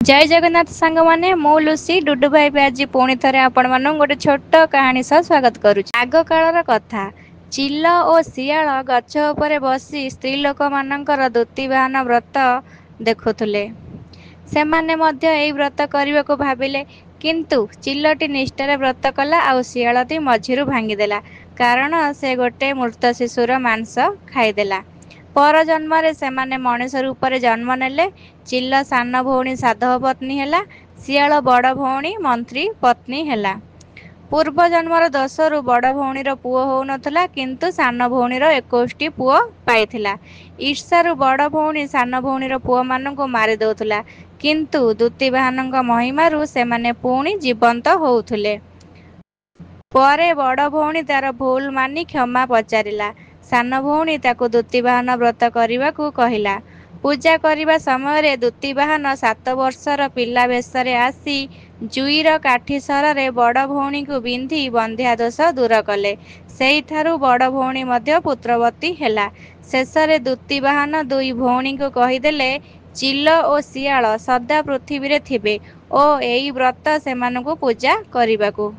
जय जगन्नाथ सांग माने मु लुसी डुडु भाई भी आज पुणी थे आपण मान गोटे छोट कहानी सह स्वागत करुच्ची। आग कालर कथा चिल और शियाल गछ उपरे बसी स्त्री लोक मानकर दूती बाहन व्रत देखुले। सेमाने मध्य एई व्रत करने को भाविले, किंतु चिलटी निष्ठार व्रत कला आउ शियालटी मझिरु भांगीदेला, कारण से गोटे मृत शिशुर मांस खाईदेला। पर जन्म से माने मनीष रूप में जन्म नेले। चिल सान भौणी साधव पत्नी हैला, शियाल बड़ भौणी मंत्री पत्नी हैला। पूर्व जन्मर दोषरु बड़ भौणीर पुओ हो नथला, किंतु सान भौणीर 21टी पुओ पाइथिला। ईर्ष्यारु बड़ भौणी सान भौणीर पुओ मानकु मारि दउथुला, किंतु दूती बाहनक महिमारु सेमाने पुणी जीवंत होउथुले। परे बड़ भौणी तार भूल मानी क्षमा पचारिला। सान भौणी ताकु दूती बाहन व्रत करने कहिला। पूजा करने समय दूती बाहन 7 वर्षर पिला बेशरे आसी जुईर काठी सर बड़ भौणी को बिंधी बंध्या दोष दूर कले। सेइठारु बड़ भौणी मध्य पुत्रवती हैला। शेषरे दूती बाहन दुई भौणी को कहीदेले चिल और शियाल सदा पृथ्वी रे थिबे ओ एई व्रत सेमानकु पूजा करिबाकु।